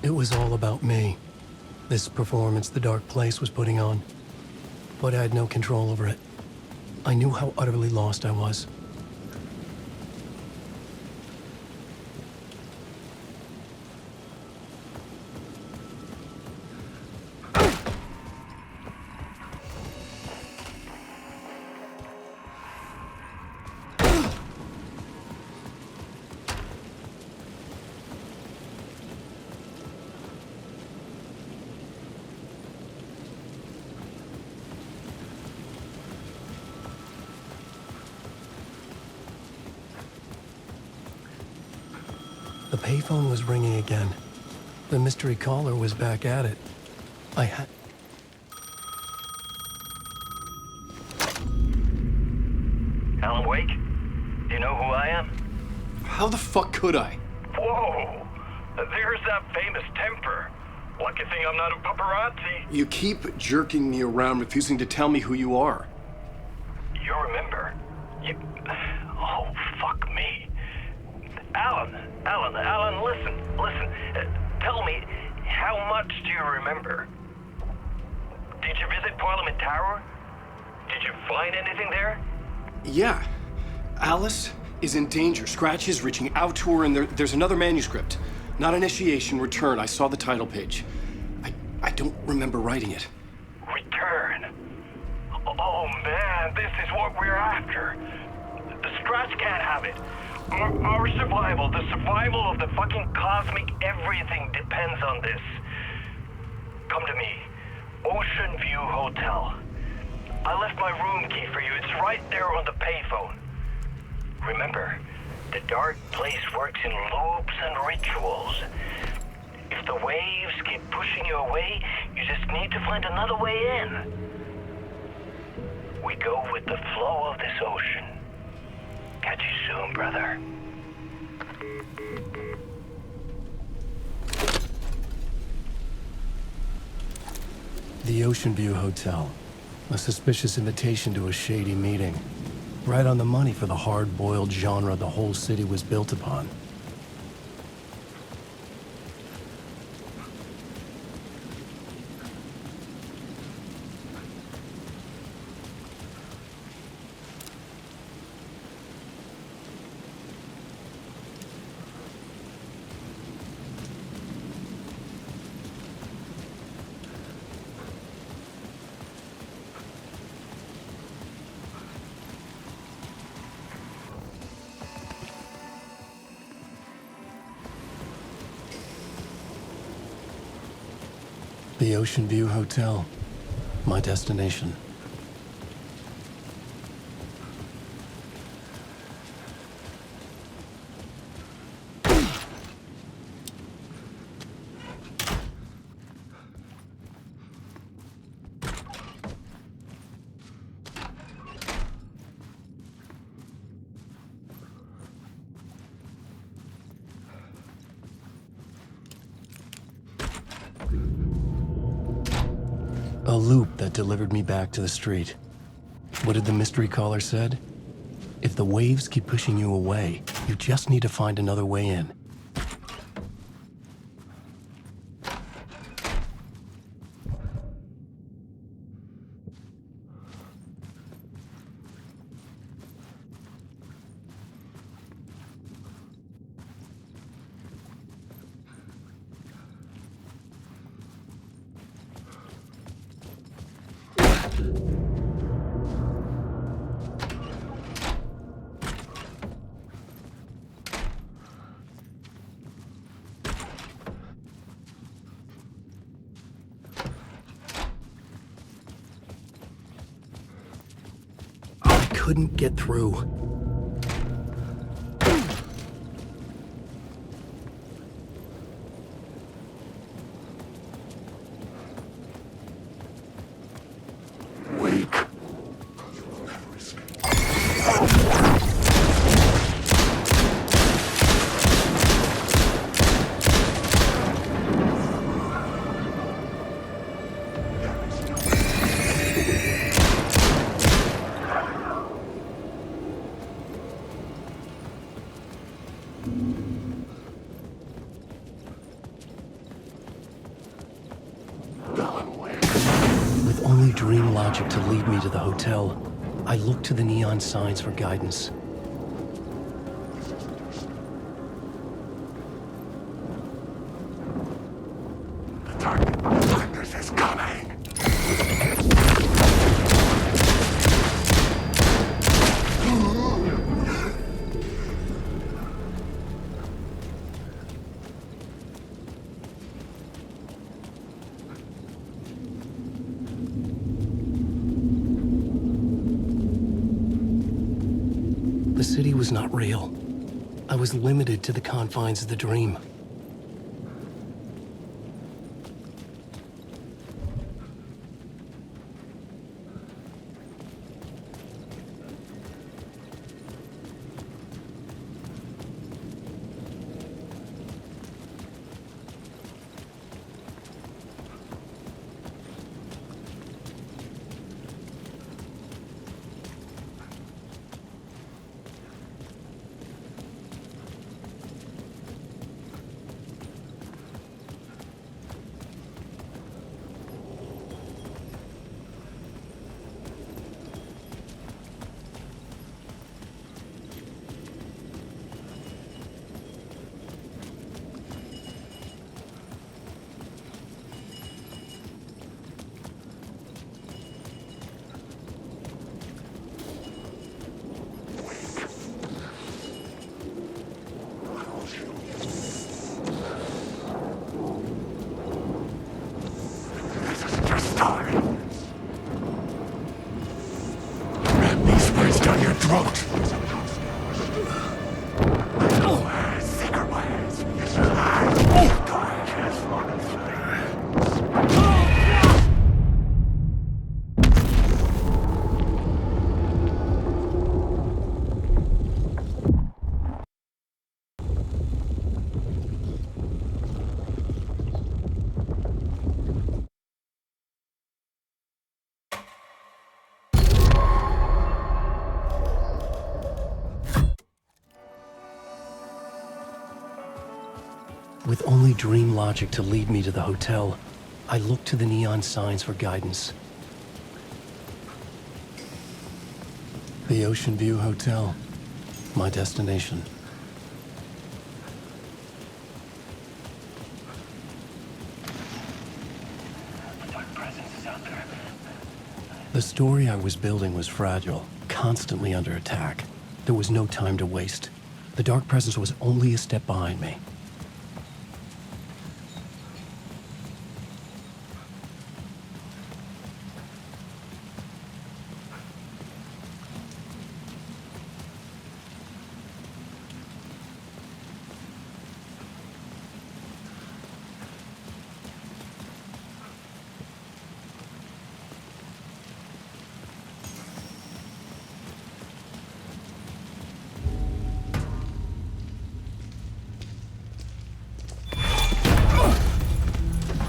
It was all about me. This performance the Dark Place was putting on. But I had no control over it. I knew how utterly lost I was. The payphone was ringing again. The mystery caller was back at it. I had... Alan Wake? Do you know who I am? How the fuck could I? Whoa! There's that famous temper. Lucky thing I'm not a paparazzi. You keep jerking me around, refusing to tell me who you are. You remember? Oh, fuck me. Alan, listen. Tell me, how much do you remember? Did you visit Parliament Tower? Did you find anything there? Yeah. Alice is in danger. Scratch is reaching out to her, and there's another manuscript. Not initiation, return. I saw the title page. I don't remember writing it. Return? Oh man, this is what we're after. The Scratch can't have it. Our survival, the survival of the fucking cosmic everything depends on this. Come to me. Ocean View Hotel. I left my room key for you. It's right there on the payphone. Remember, the Dark Place works in loops and rituals. If the waves keep pushing you away, you just need to find another way in. We go with the flow of this ocean. Catch you soon, brother. The Ocean View Hotel. A suspicious invitation to a shady meeting. Right on the money for the hard-boiled genre the whole city was built upon. The Ocean View Hotel. My destination. A loop that delivered me back to the street. What did the mystery caller said? If the waves keep pushing you away, you just need to find another way in. Couldn't get through. Wake. only dream logic to lead me to the hotel, I looked to the neon signs for guidance. Darkness is coming. The city was not real. I was limited to the confines of the dream. Ram these words down your throat. Secret ways. With only dream logic to lead me to the hotel, I looked to the neon signs for guidance. The Ocean View Hotel, my destination. The story I was building was fragile, constantly under attack. There was no time to waste. The Dark Presence was only a step behind me.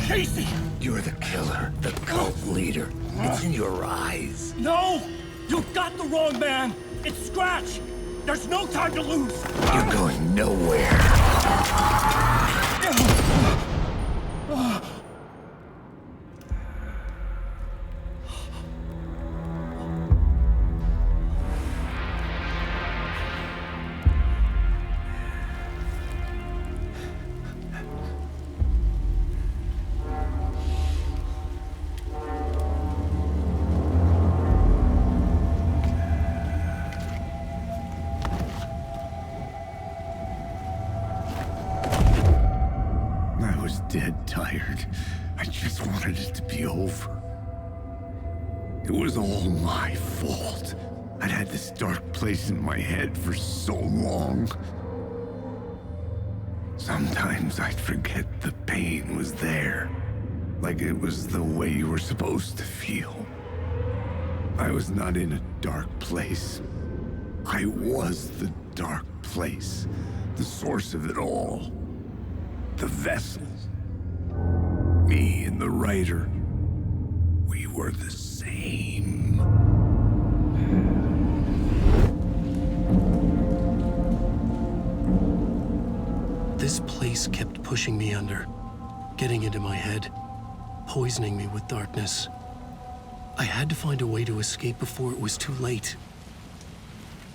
Casey! You're the killer, the cult leader. It's in your eyes. No! You got the wrong man! It's Scratch! There's no time to lose! You're going nowhere. I was dead tired. I just wanted it to be over. It was all my fault. I'd had this dark place in my head for so long. Sometimes I'd forget the pain was there. Like it was the way you were supposed to feel. I was not in a dark place. I was the dark place. The source of it all. The vessel. Me and the writer. We were the same. This place kept pushing me under, getting into my head, poisoning me with darkness. I had to find a way to escape before it was too late.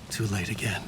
Too late again.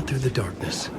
Through the darkness.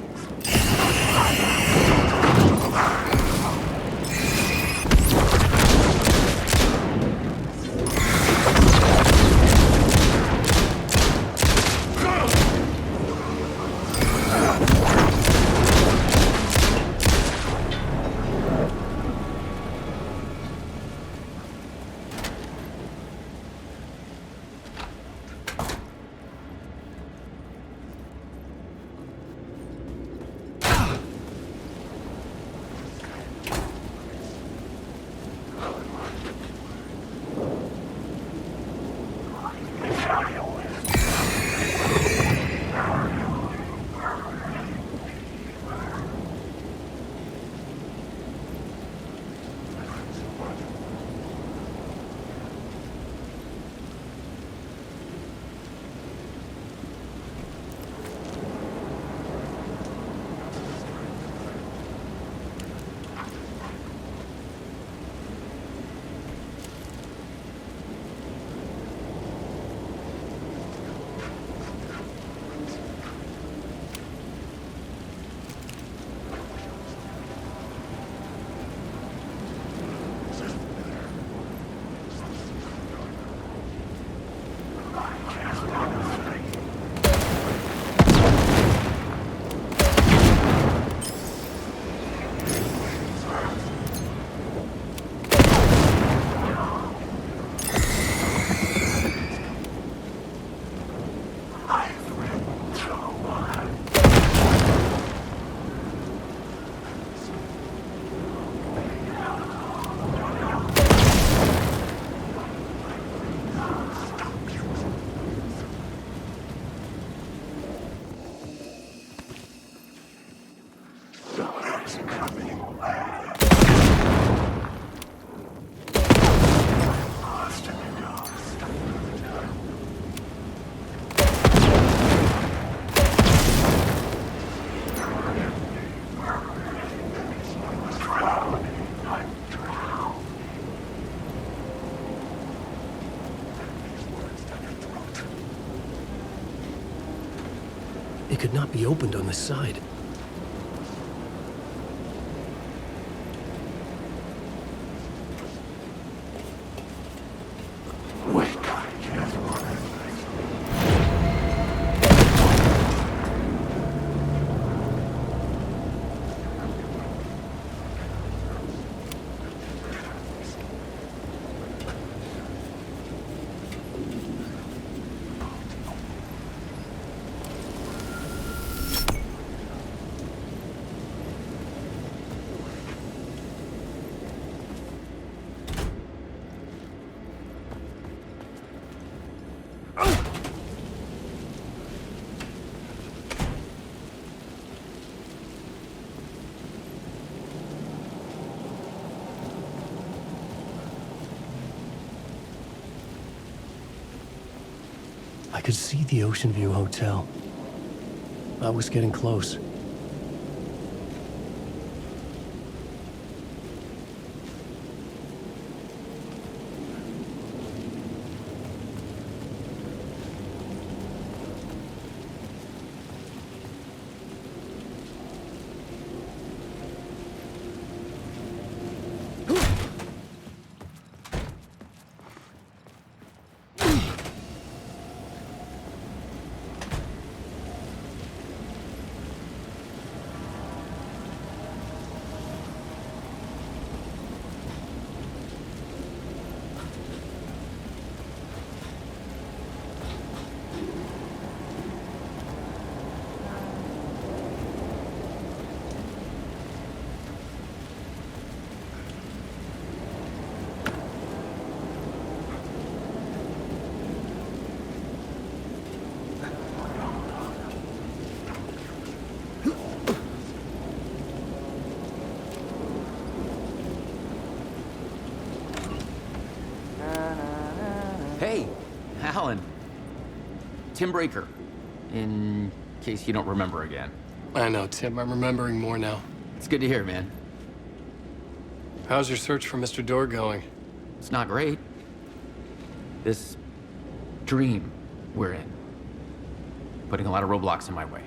It could not be opened on the side. I could see the Ocean View Hotel. I was getting close. Hey, Alan. Tim Breaker, in case you don't remember again. I know, Tim. I'm remembering more now. It's good to hear, man. How's your search for Mr. Dorr going? It's not great. This dream we're in, putting a lot of roadblocks in my way.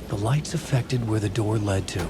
The lights affected where the door led to.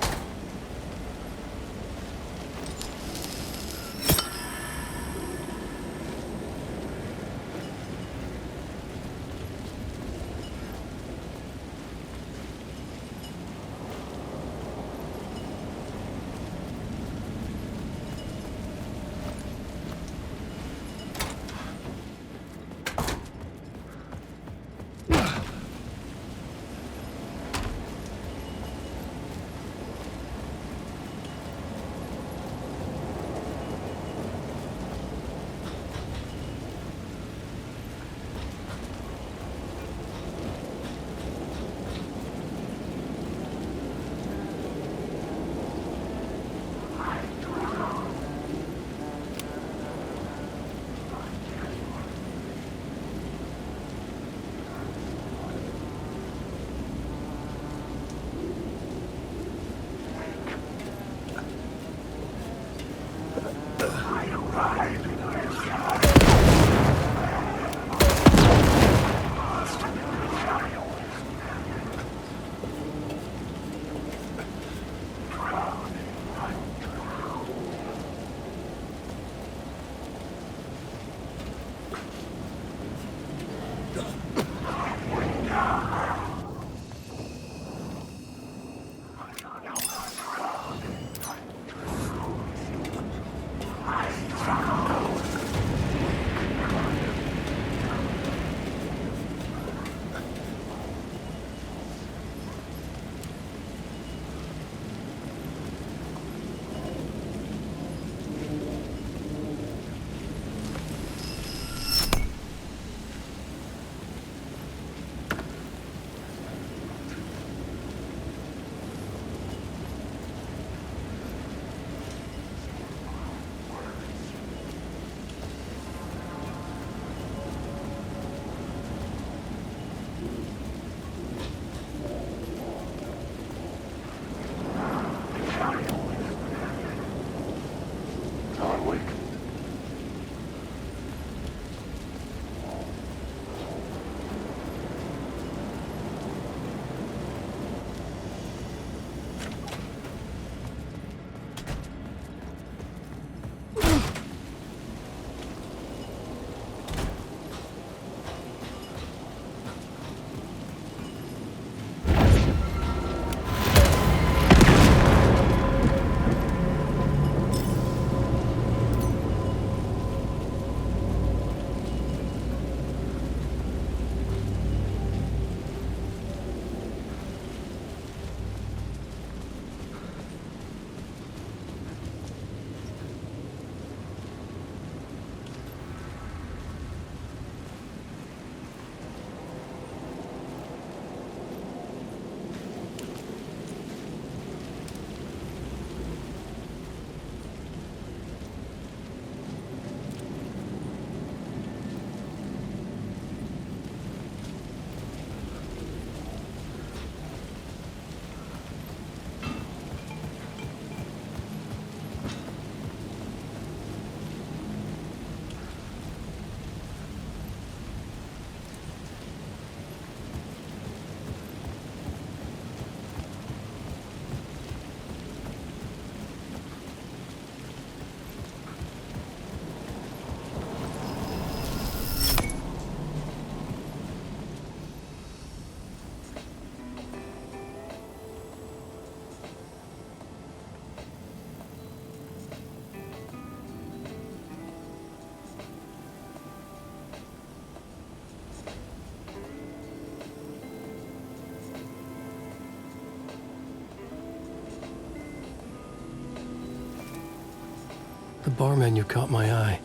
The bar menu caught my eye.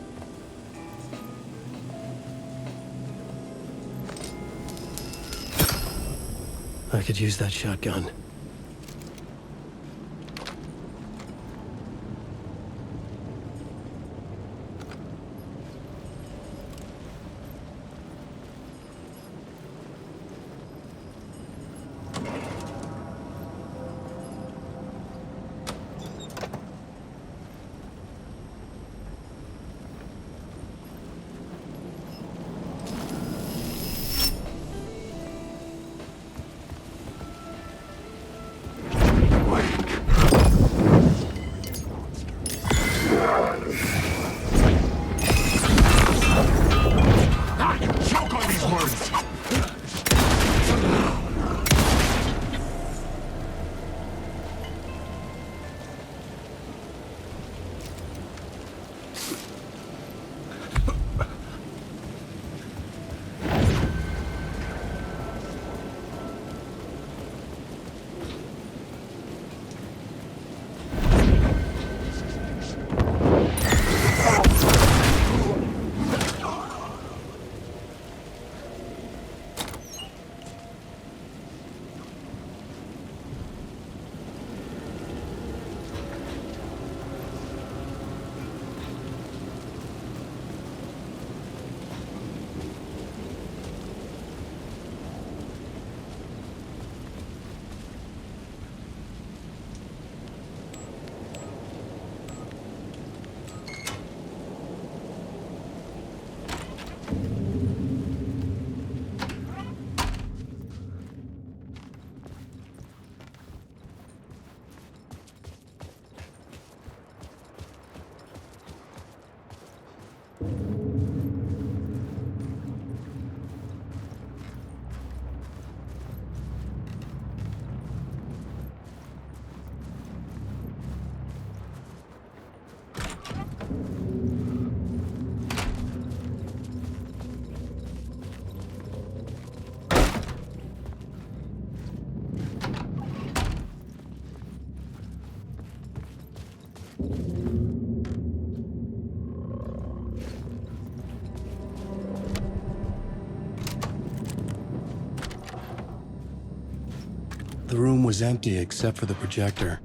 I could use that shotgun. The room was empty except for the projector.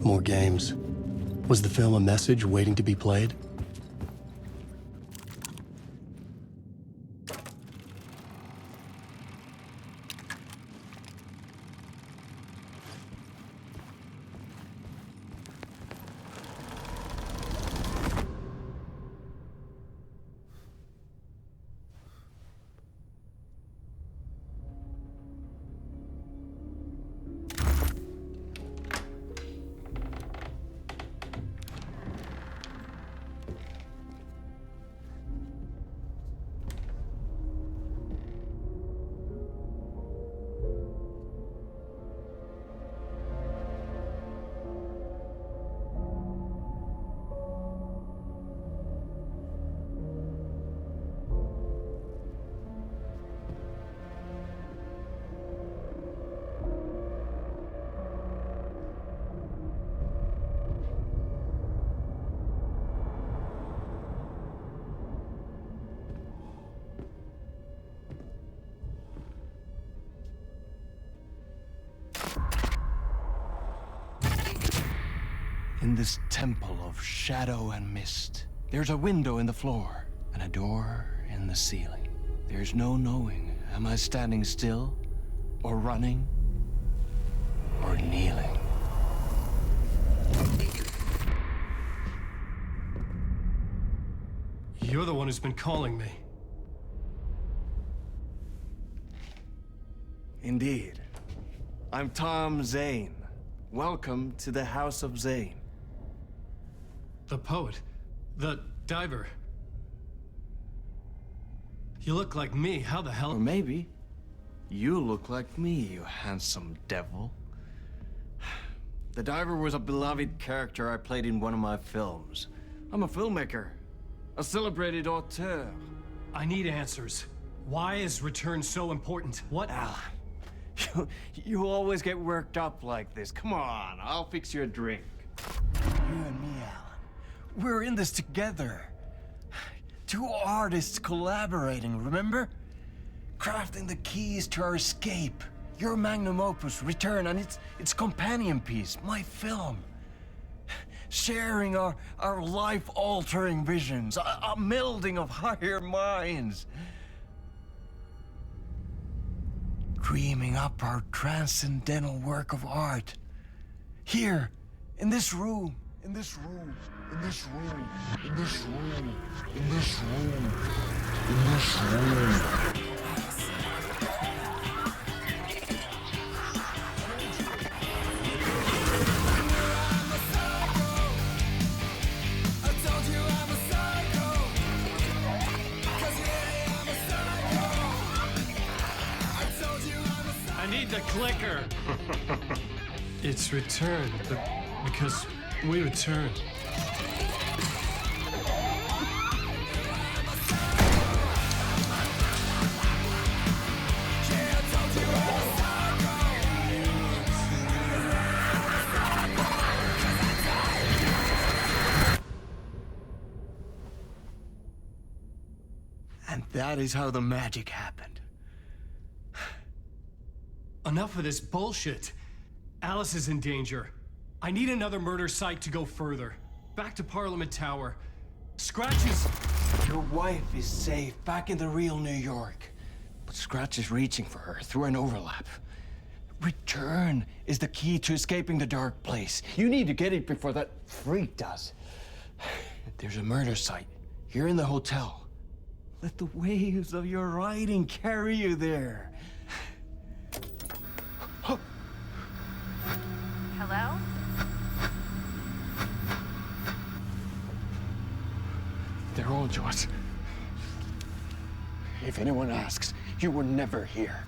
More games. Was the film a message waiting to be played? In this temple of shadow and mist, there's a window in the floor and a door in the ceiling. There's no knowing, am I standing still, or running, or kneeling? You're the one who's been calling me. Indeed. I'm Tom Zane. Welcome to the House of Zane. The poet. The diver. You look like me. How the hell? Or maybe you look like me, you handsome devil. The diver was a beloved character I played in one of my films. I'm a filmmaker, a celebrated auteur. I need answers. Why is Return so important? What? Alan, you always get worked up like this. Come on, I'll fix you a drink. You and me, Alan, We're in this together. Two artists collaborating, remember? Crafting the keys to our escape. Your magnum opus, Return, and its companion piece, my film. Sharing our life-altering visions, a melding of higher minds. Dreaming up our transcendental work of art. Here, in this room, in this room, in this room, in this room, in this room, in this room. I need the clicker. It's Return, because we return. And that is how the magic happened. Enough of this bullshit. Alice is in danger. I need another murder site to go further. Back to Parliament Tower. Scratch is... Your wife is safe, back in the real New York. But Scratch is reaching for her through an overlap. Return is the key to escaping the dark place. You need to get it before that freak does. There's a murder site here in the hotel. Let the waves of your writing carry you there. Hello? They're all yours. If anyone asks, you were never here.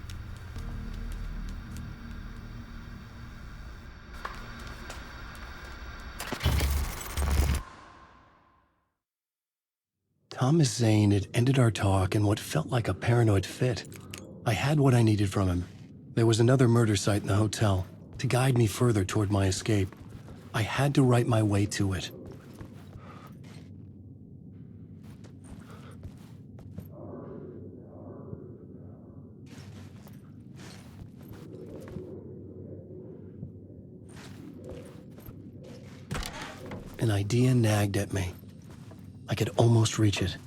Thomas Zane had ended our talk in what felt like a paranoid fit. I had what I needed from him. There was another murder site in the hotel to guide me further toward my escape. I had to write my way to it. An idea nagged at me. I could almost reach it.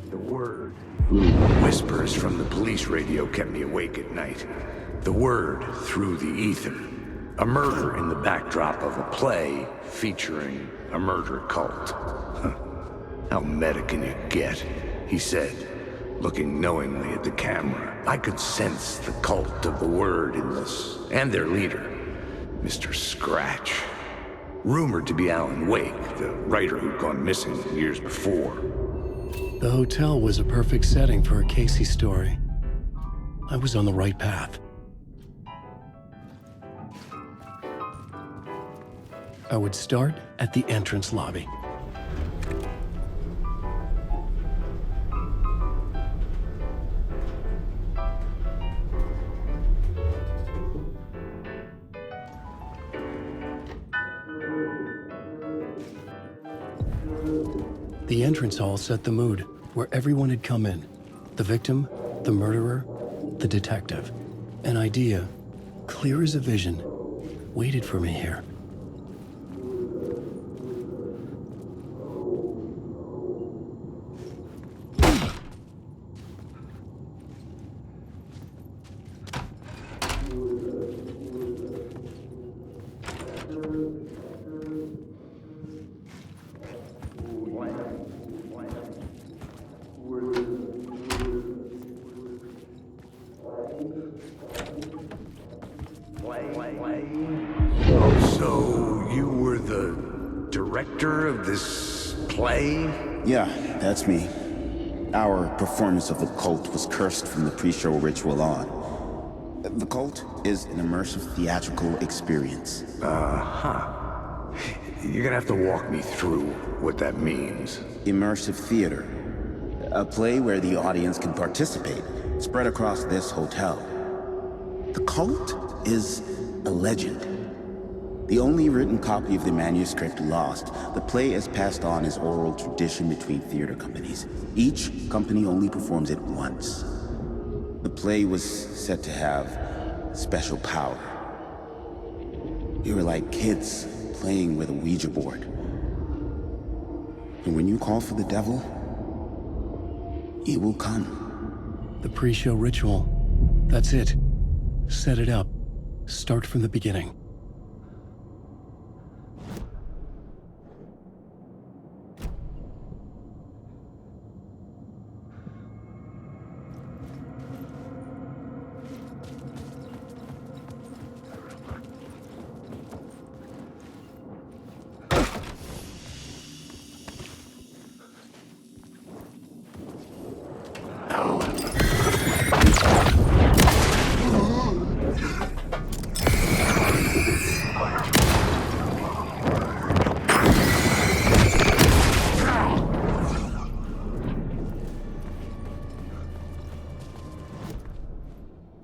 The word. Whispers from the police radio kept me awake at night. The word through the ether. A murder in the backdrop of a play featuring a murder cult. Huh. How meta can you get? He said, looking knowingly at the camera. I could sense the cult of the word in this, and their leader, Mr. Scratch. Rumored to be Alan Wake, the writer who'd gone missing years before. The hotel was a perfect setting for a Casey story. I was on the right path. I would start at the entrance lobby. The entrance hall set the mood, where everyone had come in. The victim, the murderer, the detective. An idea, clear as a vision, waited for me here. So, you were the director of this play? Yeah, that's me. Our performance of the cult was cursed from the pre-show ritual on. The Cult is an immersive theatrical experience. You're gonna have to walk me through what that means. Immersive theater. A play where the audience can participate, spread across this hotel. The Cult is a legend. The only written copy of the manuscript lost, the play is passed on as oral tradition between theater companies. Each company only performs it once. The play was said to have special power. We were like kids playing with a Ouija board. And when you call for the devil, he will come. The pre-show ritual. That's it. Set it up. Start from the beginning.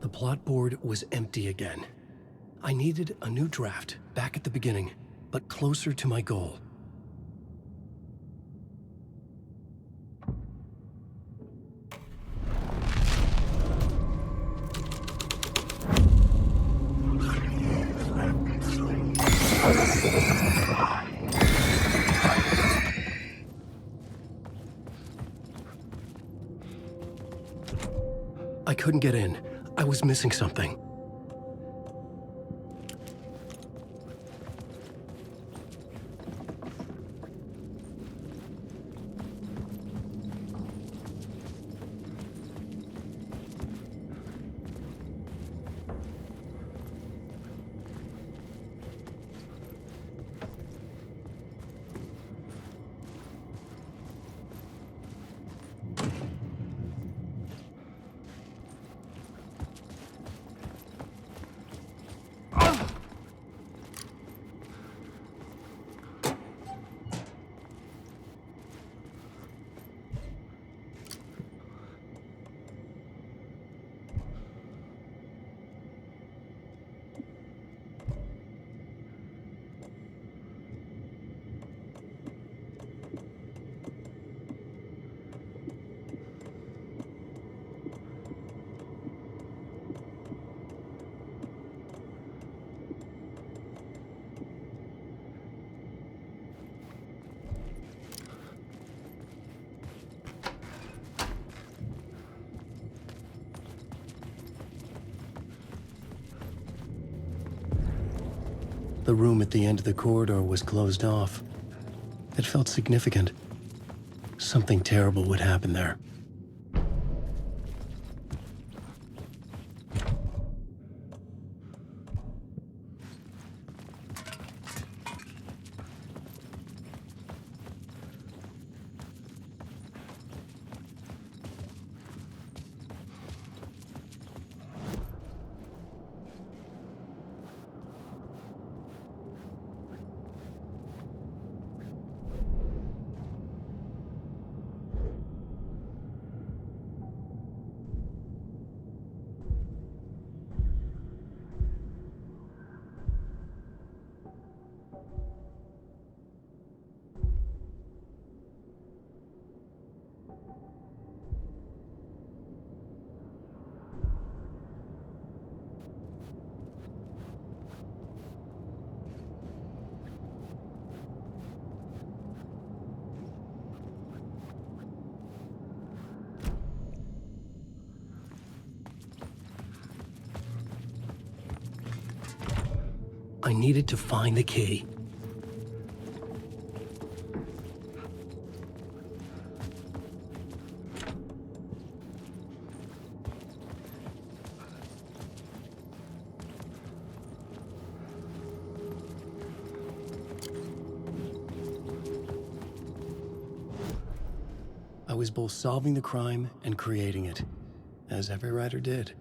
The plot board was empty again. I needed a new draft, back at the beginning, but closer to my goal. I couldn't get in. I was missing something. The room at the end of the corridor was closed off. It felt significant. Something terrible would happen there. I needed to find the key. I was both solving the crime and creating it, as every writer did.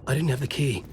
I didn't have the key.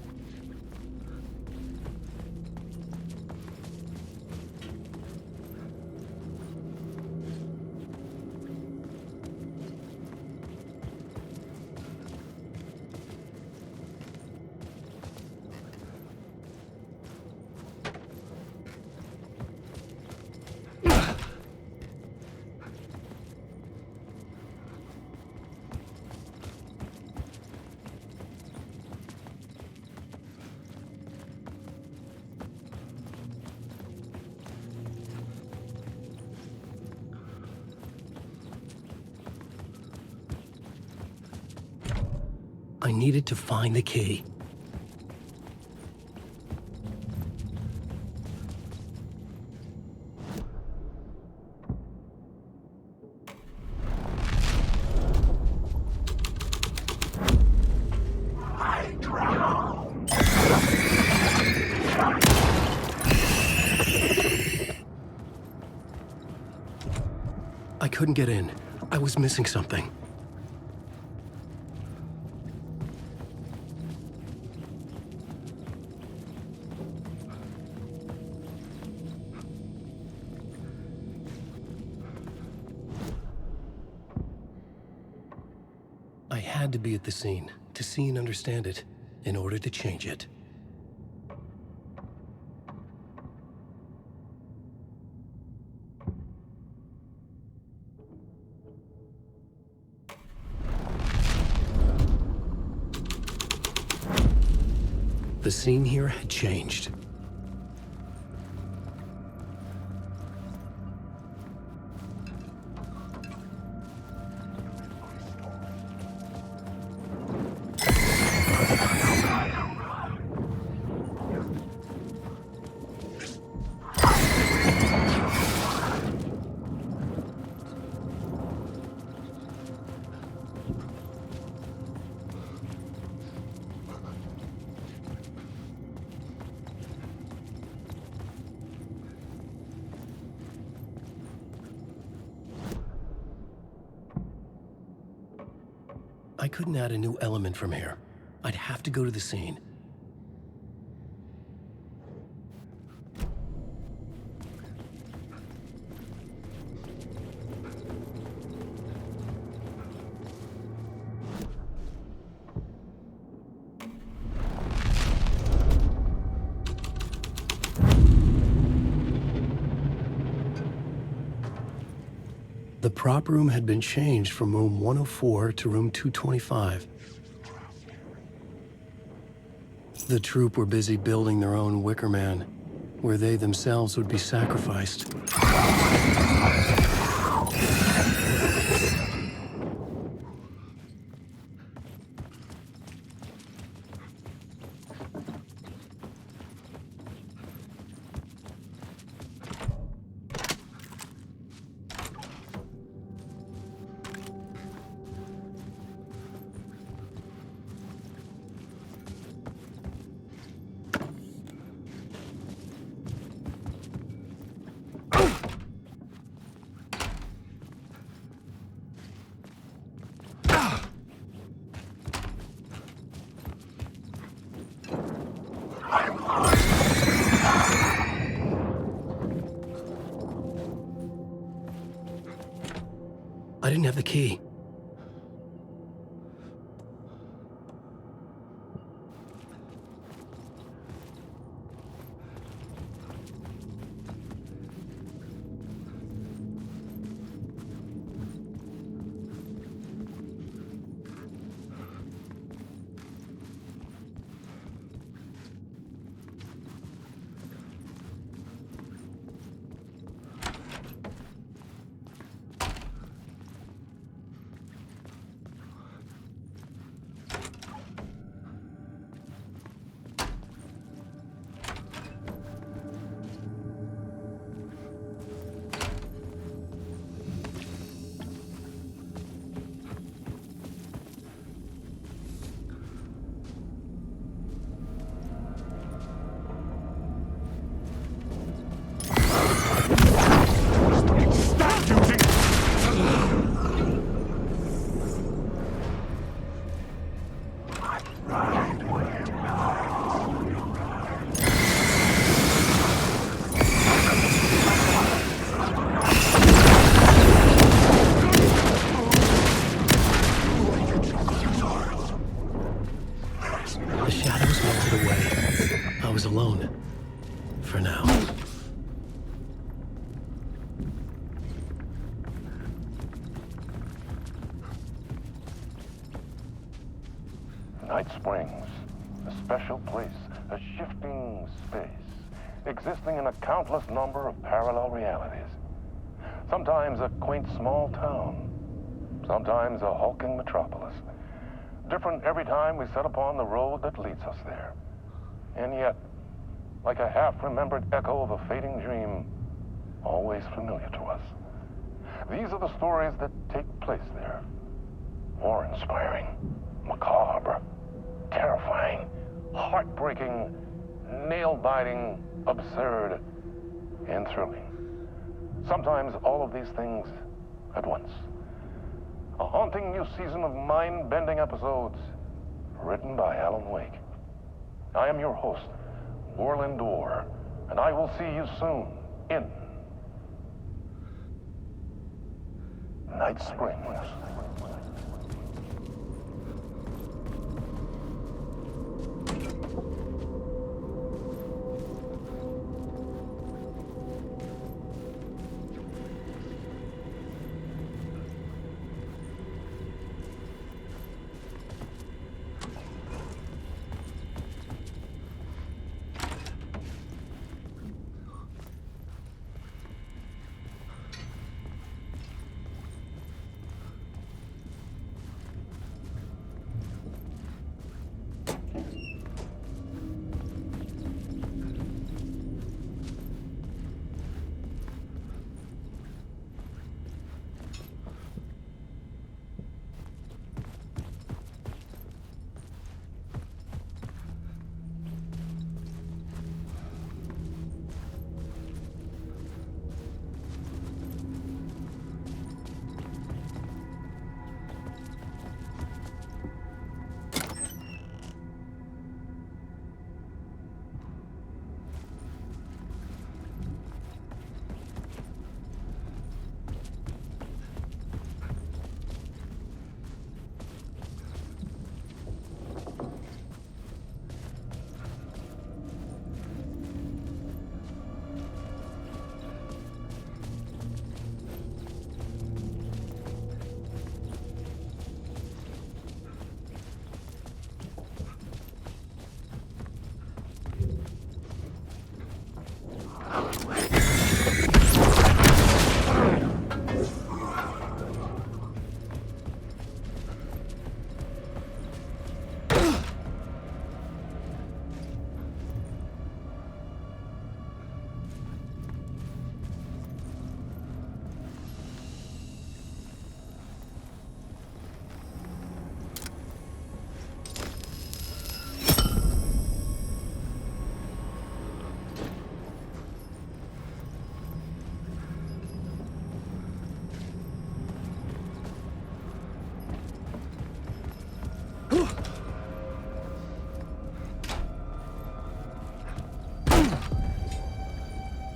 I needed to find the key. I couldn't get in. I was missing something. I had to be at the scene, to see and understand it, in order to change it. The scene here had changed. I couldn't add a new element from here. I'd have to go to the scene. The prop room had been changed from room 104 to room 225. The troupe were busy building their own Wicker Man, where they themselves would be sacrificed. I didn't have the key. alone. For now. Night Springs, a special place, a shifting space, existing in a countless number of parallel realities. Sometimes a quaint small town, sometimes a hulking metropolis. Different every time we set upon the road that leads us there. And yet, like a half-remembered echo of a fading dream, always familiar to us. These are the stories that take place there. Awe-inspiring, macabre, terrifying, heartbreaking, nail-biting, absurd, and thrilling. Sometimes all of these things at once. A haunting new season of mind-bending episodes written by Alan Wake. I am your host, Warland Orr, and I will see you soon in Night Springs.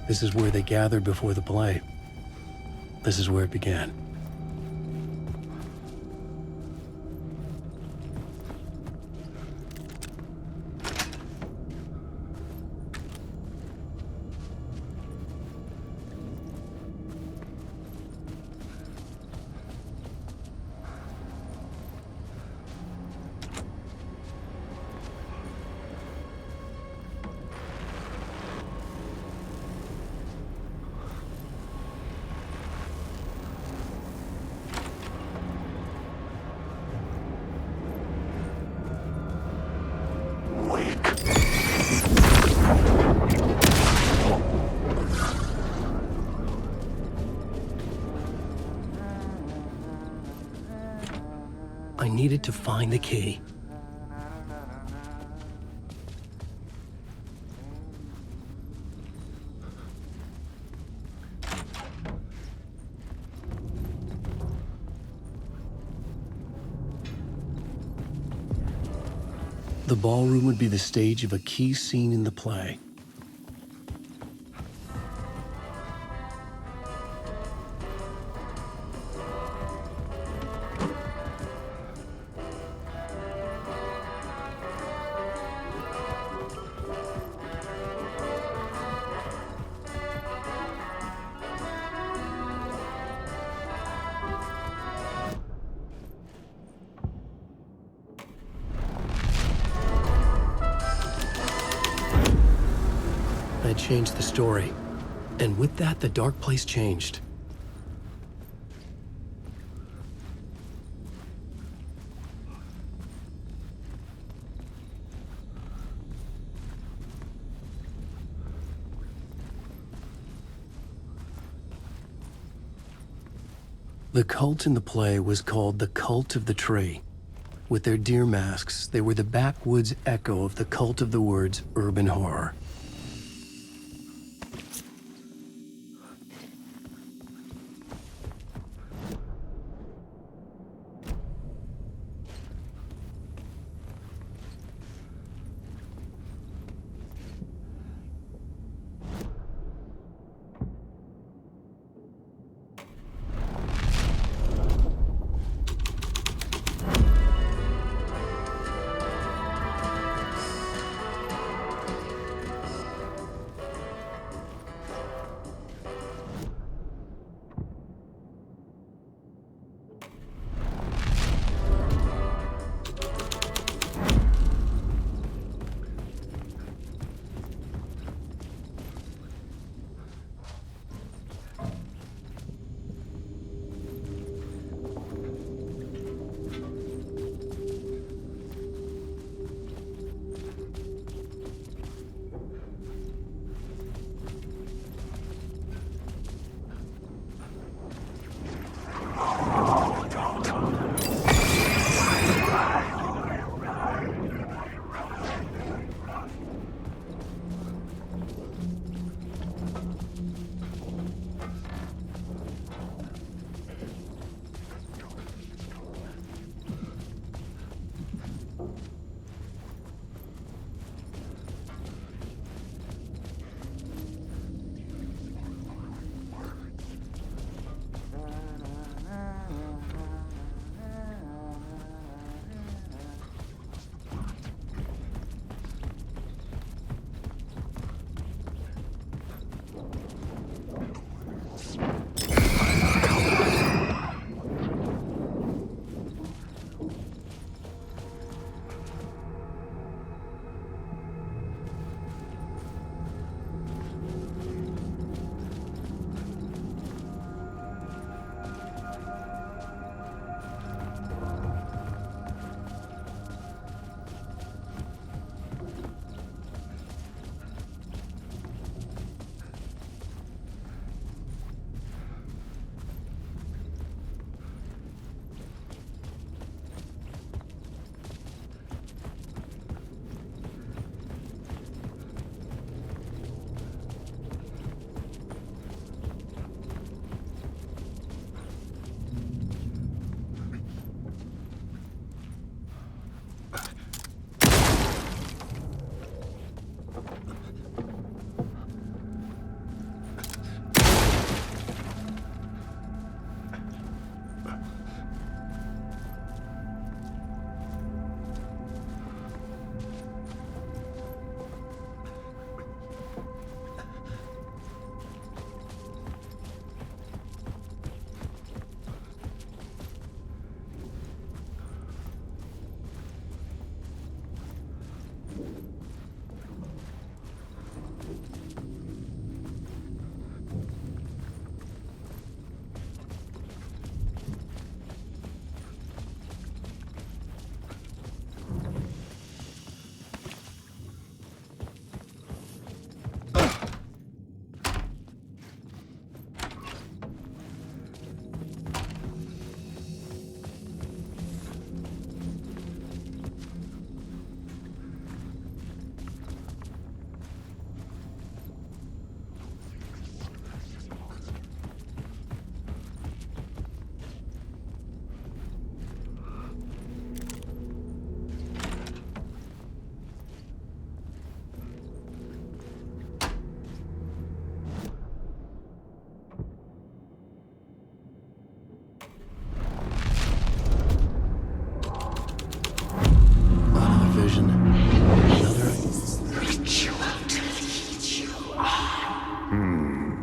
This is where they gathered before the play. This is where it began. I needed to find the key. The ballroom would be the stage of a key scene in the play. changed the story. And with that, the dark place changed. The cult in the play was called the Cult of the Tree. With their deer masks, they were the backwoods echo of the cult of the word's urban horror.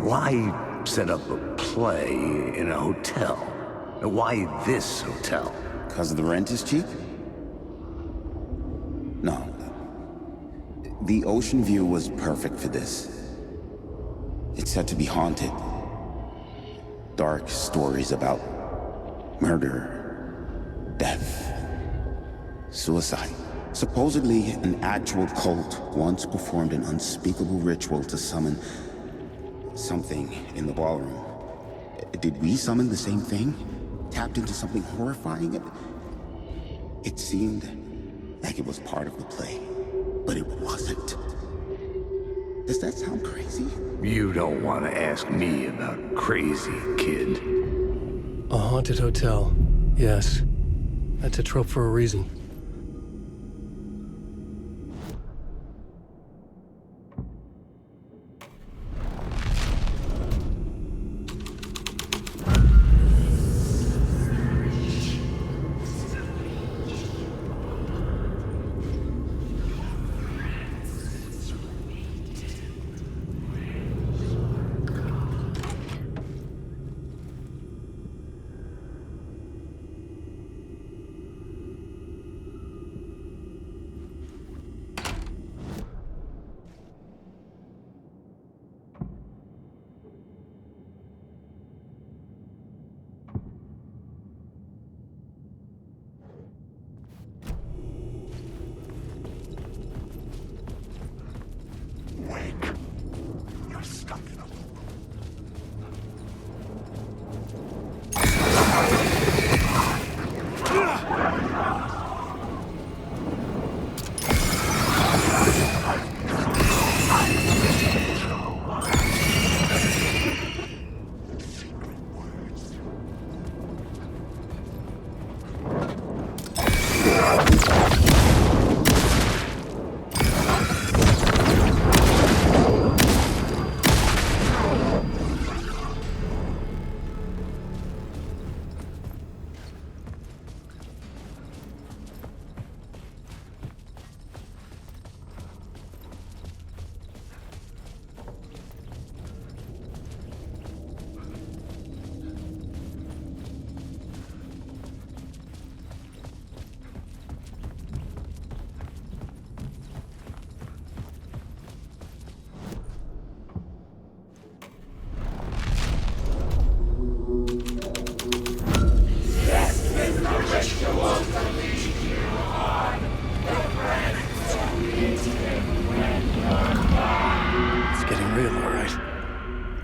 Why set up a play in a hotel? Why this hotel? Because the rent is cheap? No. The ocean view was perfect for this. It's said to be haunted. Dark stories about murder, death, suicide. Supposedly, an actual cult once performed an unspeakable ritual to summon something in the ballroom. Did we summon the same thing? Tapped into something horrifying? It seemed like it was part of the play, but it wasn't. Does that sound crazy? You don't want to ask me about crazy, kid. A haunted hotel. Yes. That's a trope for a reason.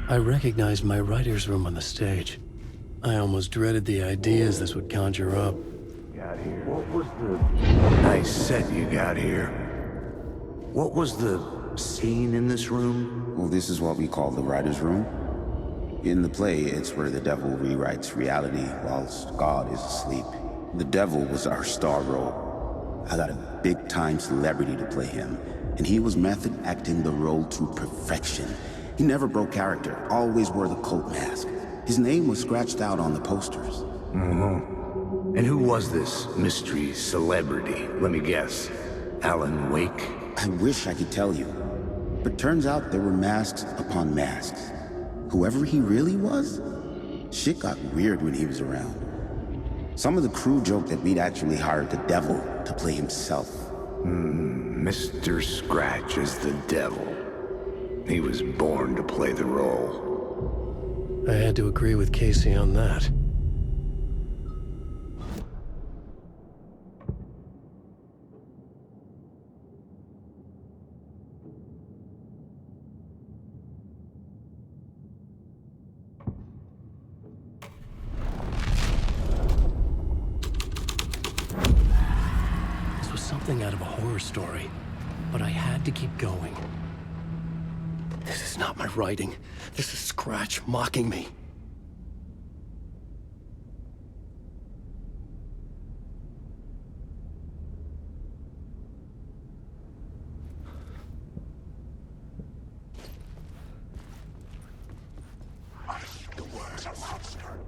I recognized my writer's room on the stage. I almost dreaded the ideas this would conjure up. Got here. What was the nice set you got here? What was the scene in this room? Well, this is what we call the writer's room. In the play, it's where the devil rewrites reality whilst God is asleep. The devil was our star role. I got a big-time celebrity to play him, and he was method acting the role to perfection. He never broke character, always wore the cult mask. His name was scratched out on the posters. Mm-hmm. And who was this mystery celebrity? Let me guess. Alan Wake? I wish I could tell you, but turns out there were masks upon masks. Whoever he really was, shit got weird when he was around. Some of the crew joked that we'd actually hired the devil to play himself. Mr. Scratch is the devil. He was born to play the role. I had to agree with Casey on that. This was something out of a horror story, but I had to keep going. This is not my writing. This is Scratch mocking me. The word of monster.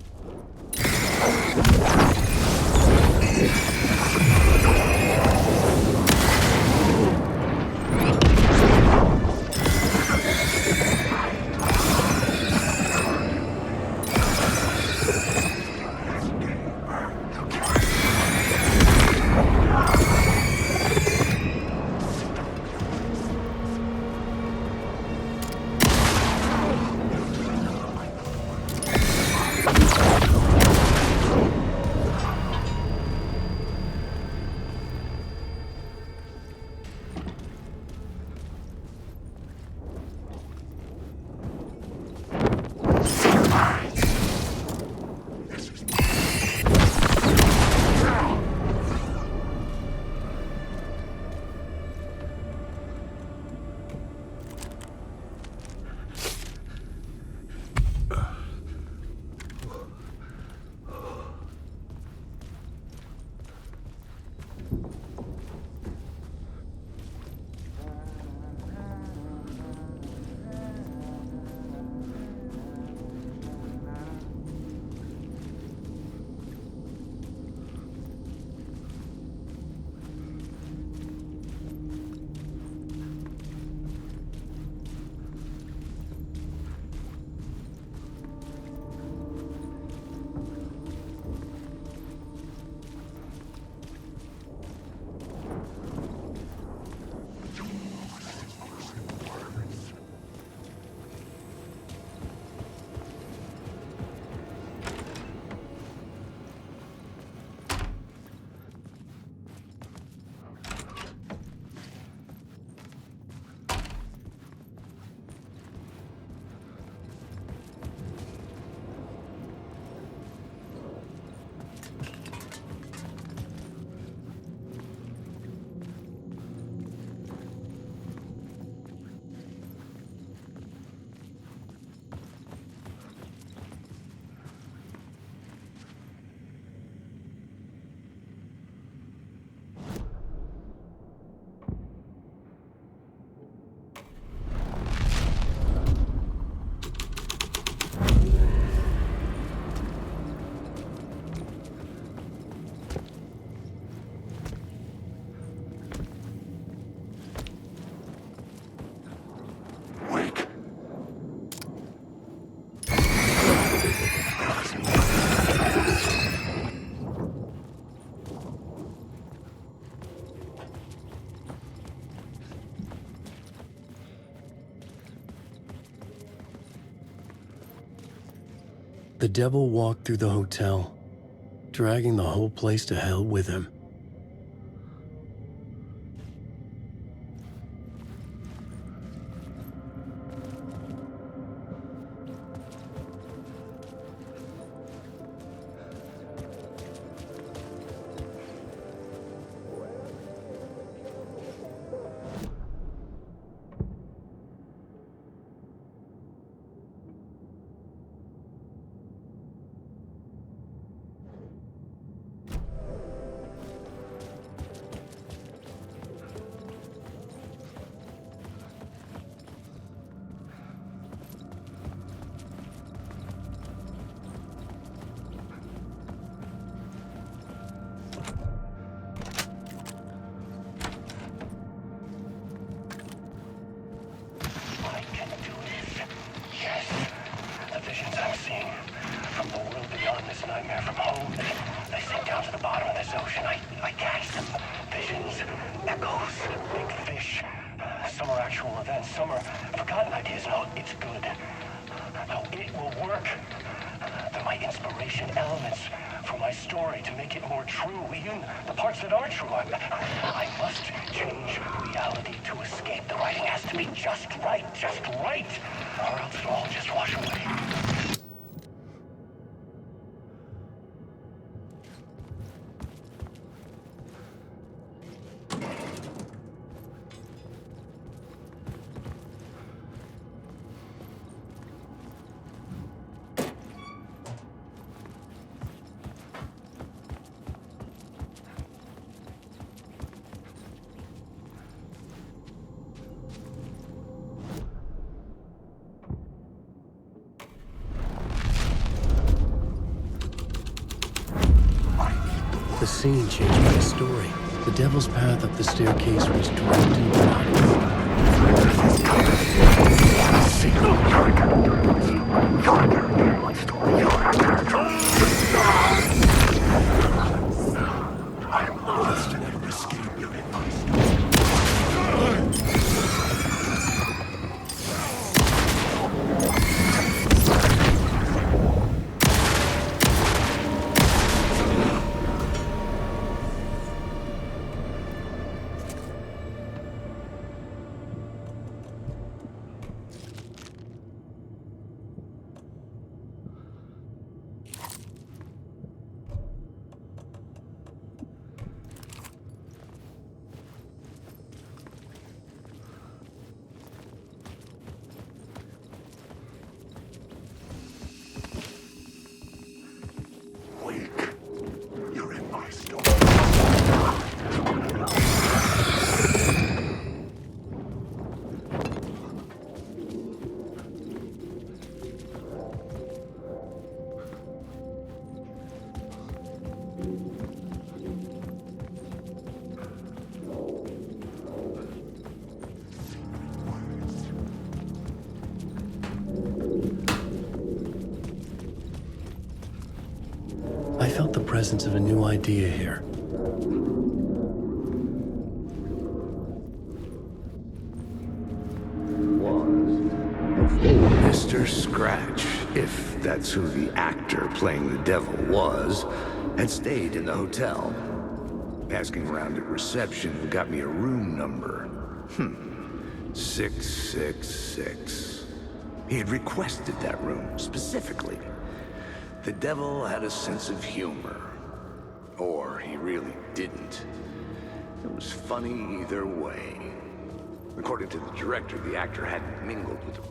The devil walked through the hotel, dragging the whole place to hell with him. The scene changed my story. The devil's path up the staircase was draped in blood. I felt the presence of a new idea here. Mr. Scratch, if that's who the actor playing the devil was, had stayed in the hotel. Asking around at reception got me a room number. 666. He had requested that room specifically. The devil had a sense of humor. Or he really didn't. It was funny either way. According to the director, the actor hadn't mingled with him.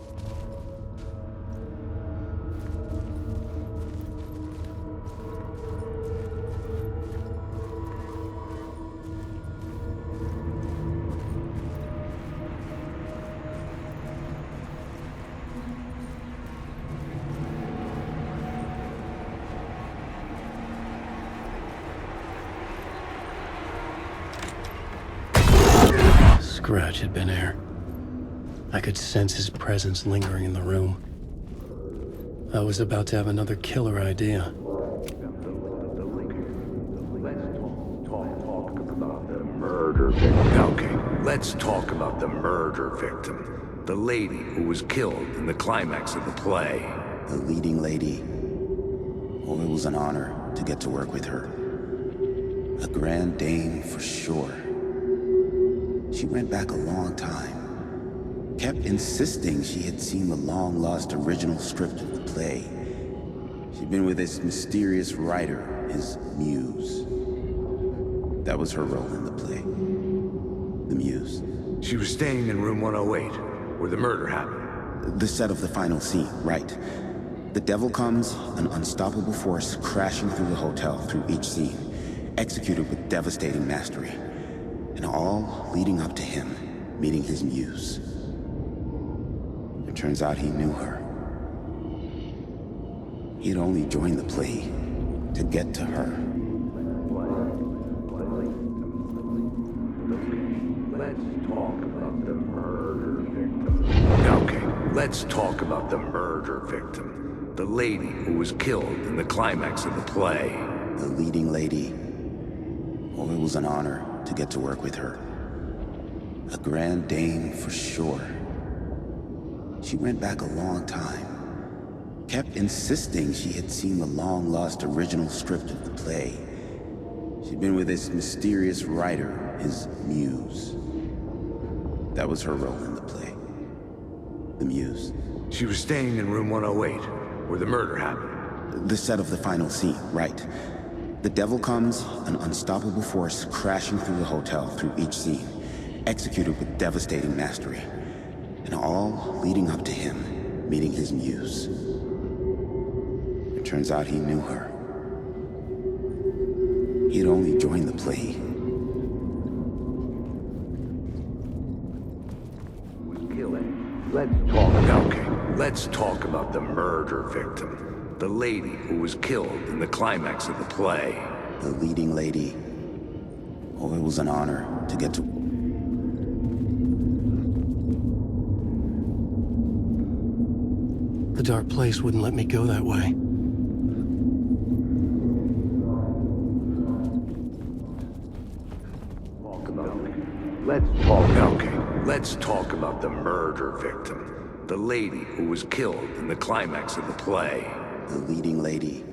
Scratch had been here. I could sense his presence lingering in the room. I was about to have another killer idea. Okay, let's talk about the murder victim. The lady who was killed in the climax of the play. The leading lady. Oh, it was an honor to get to work with her. A grand dame for sure. She went back a long time. Kept insisting she had seen the long-lost original script of the play. She'd been with this mysterious writer, his muse. That was her role in the play. The muse. She was staying in room 108, where the murder happened. The set of the final scene, right. The devil comes, an unstoppable force crashing through the hotel through each scene, executed with devastating mastery. And all leading up to him meeting his muse. It turns out he knew her. He'd only joined the play to get to her. Let's talk about the murder victim. Okay, let's talk about the murder victim. The lady who was killed in the climax of the play. The leading lady. Oh, it was an honor to get to work with her. A grand dame for sure. She went back a long time. Kept insisting she had seen the long-lost original script of the play. She'd been with this mysterious writer, his muse. That was her role in the play. The muse. She was staying in room 108, where the murder happened. The set of the final scene, right. The devil comes, an unstoppable force crashing through the hotel through each scene, executed with devastating mastery. And all leading up to him meeting his muse. It turns out he knew her. He'd only joined the play. Let's talk. Okay, let's talk about the murder victim. The lady who was killed in the climax of the play. The leading lady. Oh, it was an honor to get to... The dark place wouldn't let me go that way. Let's talk. Okay, let's talk about the murder victim. The lady who was killed in the climax of the play. The leading lady.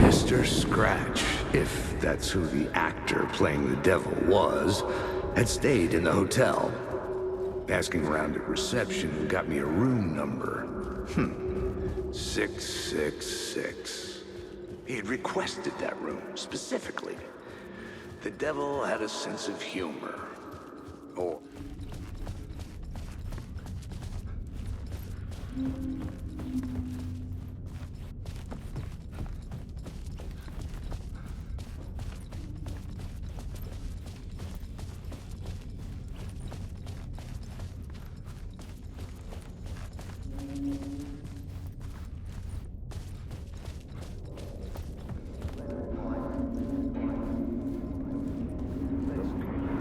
Mr. Scratch, if that's who the actor playing the devil was, had stayed in the hotel. Asking around at reception got me a room number. 666. He had requested that room, specifically. The devil had a sense of humor. Or...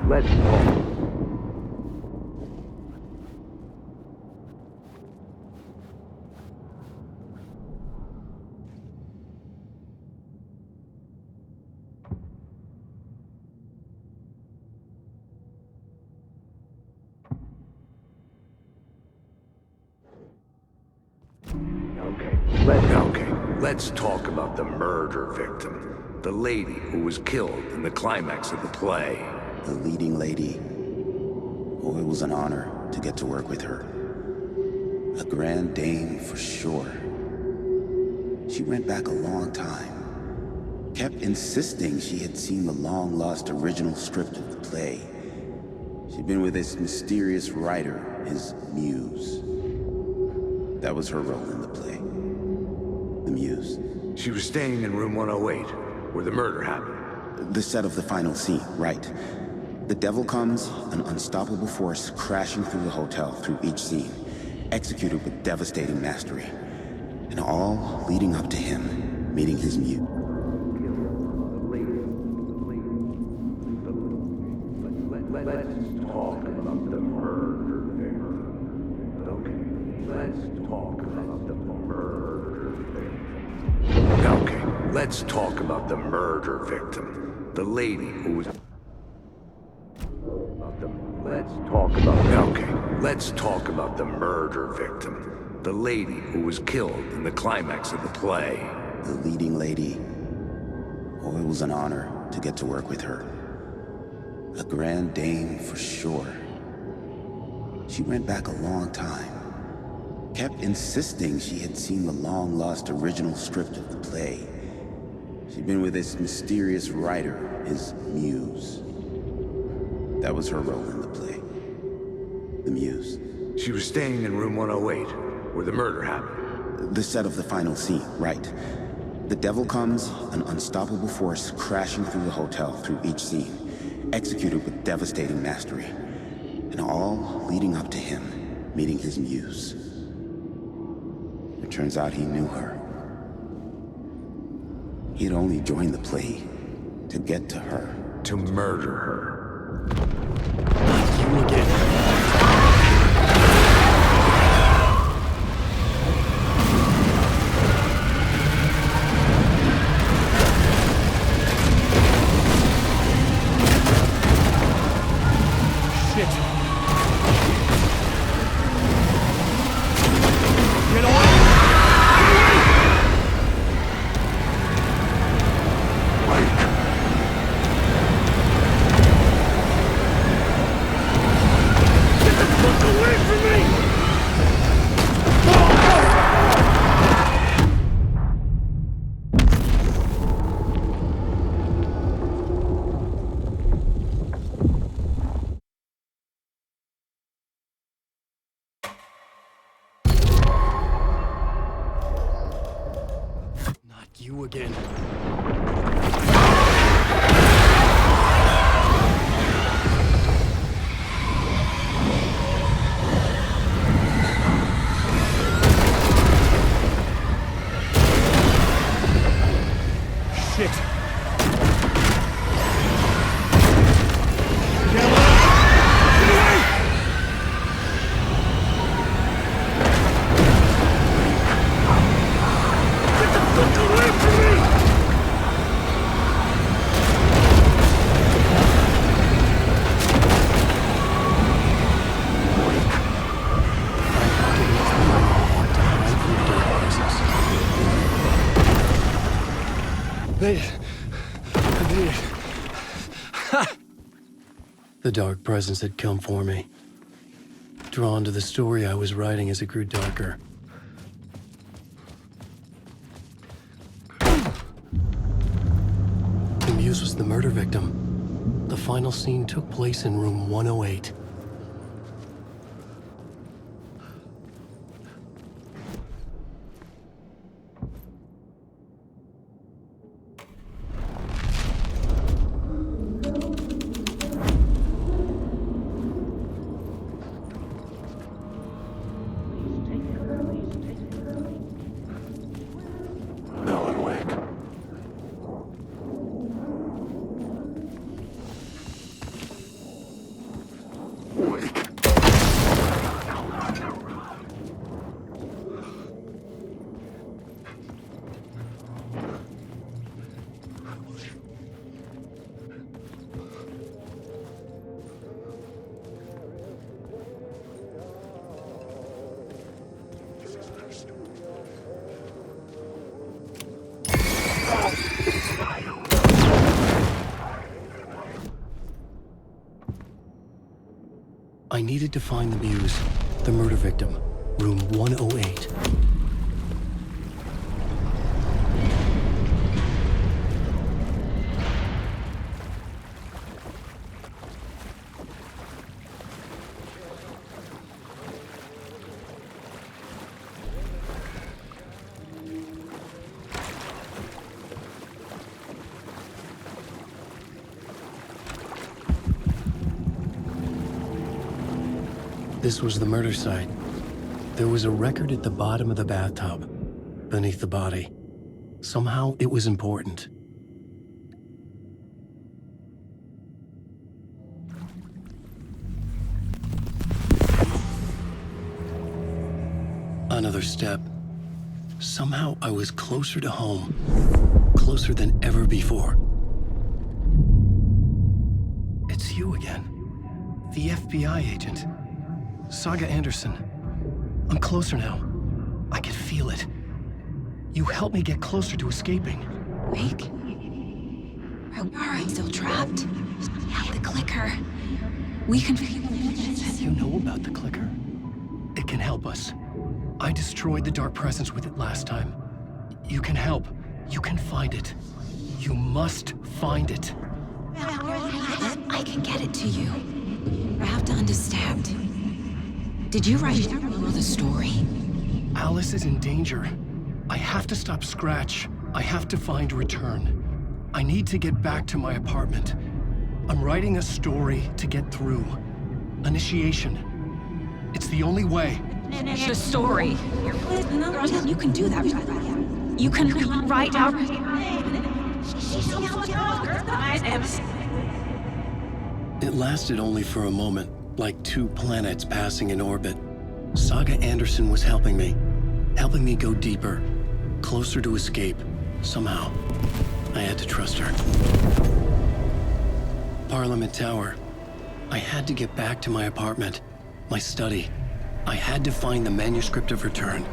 Let's talk. Let's talk about the murder victim. The lady who was killed in the climax of the play. The leading lady. Oh, it was an honor to get to work with her. A grand dame for sure. She went back a long time. kept insisting she had seen the long-lost original script of the play. She'd been with this mysterious writer, his muse. That was her role in the play. The muse. She was staying in room 108, where the murder happened. The set of the final scene, right. The devil comes, an unstoppable force crashing through the hotel through each scene, executed with devastating mastery. And all leading up to him meeting his muse. Let's talk about the murder victim. Okay, let's talk about the murder victim. Okay, let's talk about the murder victim. The lady who was... Let's talk about... Okay, let's talk about the murder victim. The lady who was killed in the climax of the play. The leading lady. Oh, it was an honor to get to work with her. A grand dame for sure. She went back a long time. Kept insisting she had seen the long-lost original script of the play. She'd been with this mysterious writer, his muse. That was her role in the play. The muse. She was staying in room 108, where the murder happened. The set of the final scene, right. The devil comes, an unstoppable force crashing through the hotel through each scene, executed with devastating mastery. And all leading up to him meeting his muse. It turns out he knew her. He had only joined the play to get to her. To murder her. You again. You again. Shit. The dark presence had come for me. Drawn to the story I was writing as it grew darker. The muse was the murder victim. The final scene took place in room 108. I needed to find the muse, the murder victim, room 108. This was the murder site. There was a record at the bottom of the bathtub, beneath the body. Somehow it was important. Another step. Somehow I was closer to home. Closer than ever before. It's you again. The FBI agent. Saga Anderson. I'm closer now. I can feel it. You helped me get closer to escaping. Wake? Are we still trapped? The clicker. We can... You know about the clicker? It can help us. I destroyed the dark presence with it last time. You can help. You can find it. You must find it. I can get it to you. I have to understand. Did you write the story? Alice is in danger. I have to stop Scratch. I have to find Return. I need to get back to my apartment. I'm writing a story to get through. Initiation. It's the only way. The story. You can do that. You can write out... It lasted only for a moment, like two planets passing in orbit. Saga Anderson was helping me go deeper, closer to escape, somehow. I had to trust her. Parliament Tower. I had to get back to my apartment, my study. I had to find the manuscript of Return.